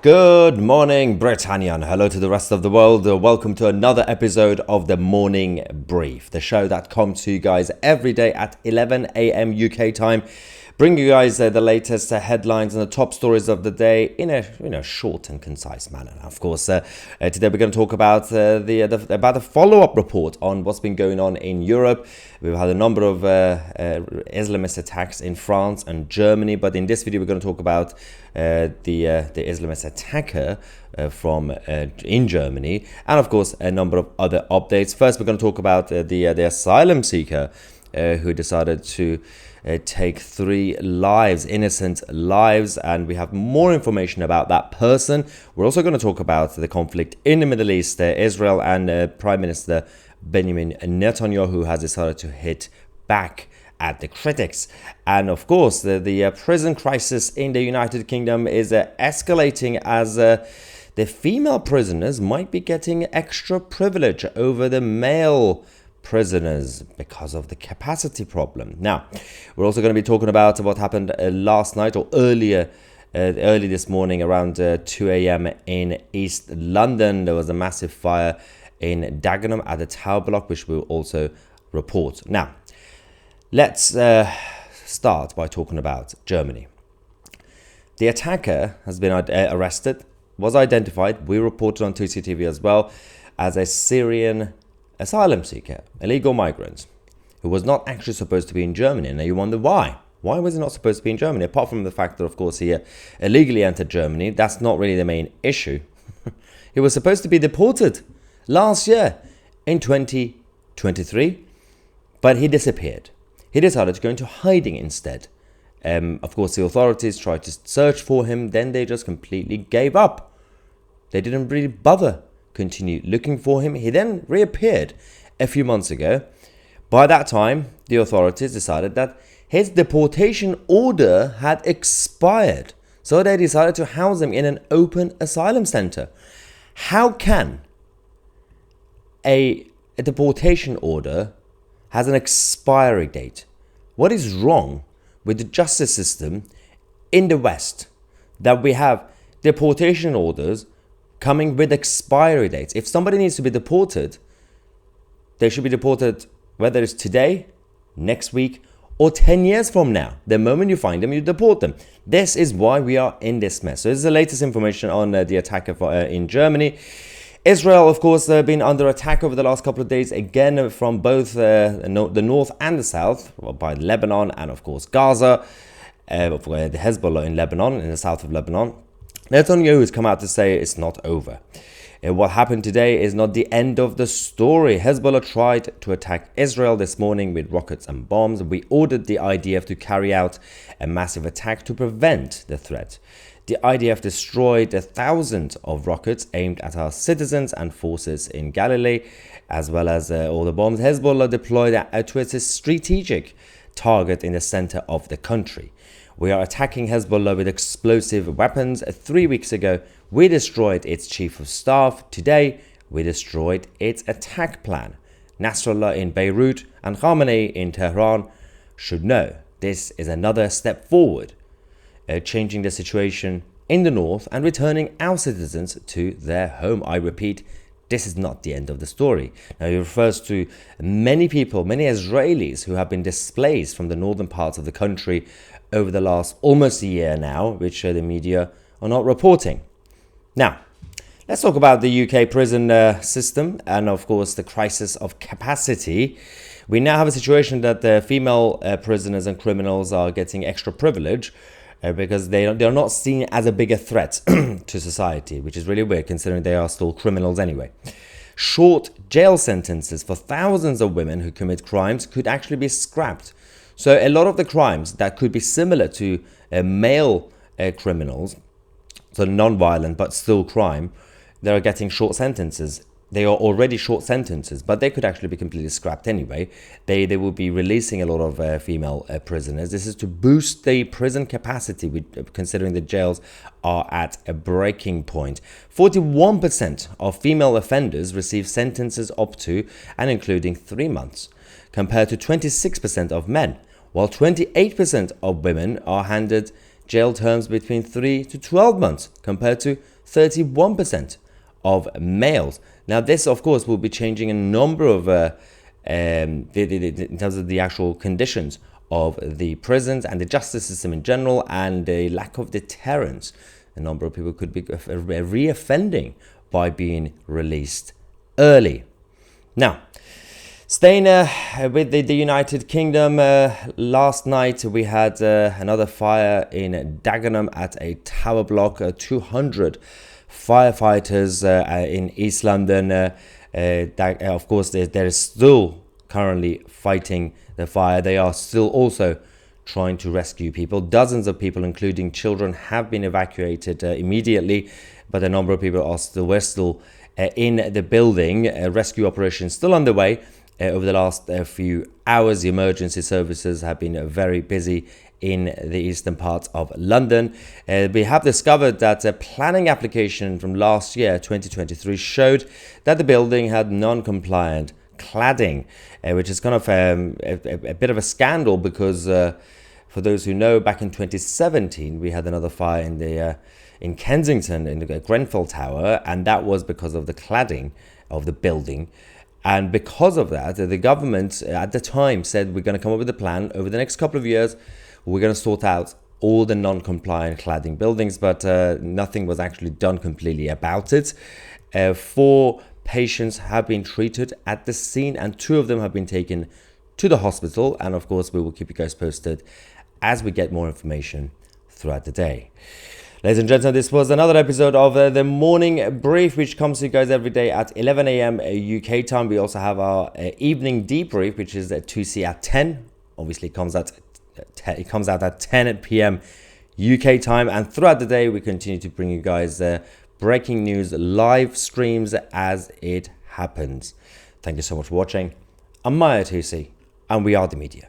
Good morning, Britannia, and hello to the rest of the world. Welcome to another episode of the Morning Brief, the show that comes to you guys every day at 11 a.m. UK time, bring you guys the latest headlines and the top stories of the day in a short and concise manner. Of course, today we're going to talk about the follow-up report on what's been going on in Europe. We've had a number of Islamist attacks in France and Germany, but in this video we're going to talk about the Islamist attacker in Germany, and of course a number of other updates. First, we're going to talk about the asylum seeker who decided to take 3 lives, innocent lives, and we have more information about that person. We're also going to talk about the conflict in the Middle East. Israel and Prime Minister Benjamin Netanyahu has decided to hit back at the critics. And of course, the prison crisis in the United Kingdom is escalating as the female prisoners might be getting extra privilege over the male prisoners because of the capacity problem. Now, we're also going to be talking about what happened last night or early this morning around 2 a.m. in East London. There was a massive fire in Dagenham at the tower block, which we'll also report. Now, let's start by talking about Germany. The attacker has been arrested, was identified, we reported on Tousi TV as well, as a Syrian asylum seeker, illegal migrant, who was not actually supposed to be in Germany. Now you wonder why. Why was he not supposed to be in Germany? Apart from the fact that, of course, he illegally entered Germany, that's not really the main issue. He was supposed to be deported last year in 2023, but he disappeared. He decided to go into hiding instead. Of course, the authorities tried to search for him, then they just completely gave up. They didn't really bother continue looking for him. He then reappeared a few months ago. By that time, the authorities decided that his deportation order had expired, so they decided to house him in an open asylum center. How can a deportation order has an expiry date? What is wrong with the justice system in the West that we have deportation orders coming with expiry dates? If somebody needs to be deported, they should be deported whether it's today, next week, or 10 years from now. The moment you find them, you deport them. This is why we are in this mess. So this is the latest information on the attacker in Germany. Israel, of course, been under attack over the last couple of days, again from both the north and the south, by Lebanon and, of course, Gaza, the Hezbollah in Lebanon, in the south of Lebanon. Netanyahu has come out to say it's not over. What happened today is not the end of the story. Hezbollah tried to attack Israel this morning with rockets and bombs. We ordered the IDF to carry out a massive attack to prevent the threat. The IDF destroyed thousands of rockets aimed at our citizens and forces in Galilee, as well as all the bombs Hezbollah deployed to its strategic target in the center of the country. We are attacking Hezbollah with explosive weapons. 3 weeks ago, we destroyed its chief of staff. Today, we destroyed its attack plan. Nasrallah in Beirut and Khamenei in Tehran should know this is another step forward, changing the situation in the north and returning our citizens to their home. I repeat, this is not the end of the story. Now, it refers to many people, many Israelis who have been displaced from the northern parts of the country over the last almost a year now, which the media are not reporting. Now, let's talk about the UK prison system and, of course, the crisis of capacity. We now have a situation that the female prisoners and criminals are getting extra privilege because they're not seen as a bigger threat to society, which is really weird considering they are still criminals anyway. Short jail sentences for thousands of women who commit crimes could actually be scrapped. So a lot of the crimes that could be similar to male criminals, so non-violent but still crime, they are getting short sentences. They are already short sentences, but they could actually be completely scrapped anyway. They will be releasing a lot of female prisoners. This is to boost the prison capacity, considering the jails are at a breaking point. 41% of female offenders receive sentences up to and including 3 months, compared to 26% of men, while 28% of women are handed jail terms between 3 to 12 months, compared to 31% of males. Now, this, of course, will be changing a number of, in terms of the actual conditions of the prisons and the justice system in general, and a lack of deterrence. A number of people could be re-offending by being released early. Now, staying with the United Kingdom, last night we had another fire in Dagenham at a tower block. 200 firefighters in East London. Of course, there is still currently fighting the fire. They are still also trying to rescue people. Dozens of people, including children, have been evacuated immediately, but a number of people are still in the building. Rescue operations still underway. Over the last few hours, the emergency services have been very busy in the eastern part of London. We have discovered that a planning application from last year, 2023, showed that the building had non-compliant cladding, which is kind of a bit of a scandal because for those who know, back in 2017, we had another fire in Kensington in the Grenfell Tower, and that was because of the cladding of the building. And because of that, the government at the time said, we're going to come up with a plan over the next couple of years. We're going to sort out all the non-compliant cladding buildings, but nothing was actually done completely about it. 4 patients have been treated at the scene, and 2 of them have been taken to the hospital. And of course, we will keep you guys posted as we get more information throughout the day. Ladies and gentlemen, this was another episode of the Morning Brief, which comes to you guys every day at 11 a.m. UK time. We also have our evening debrief, which is at Tousi at 10. Obviously, it comes out at 10 p.m. UK time. And throughout the day, we continue to bring you guys breaking news, live streams as it happens. Thank you so much for watching. I'm Tousi, and we are the media.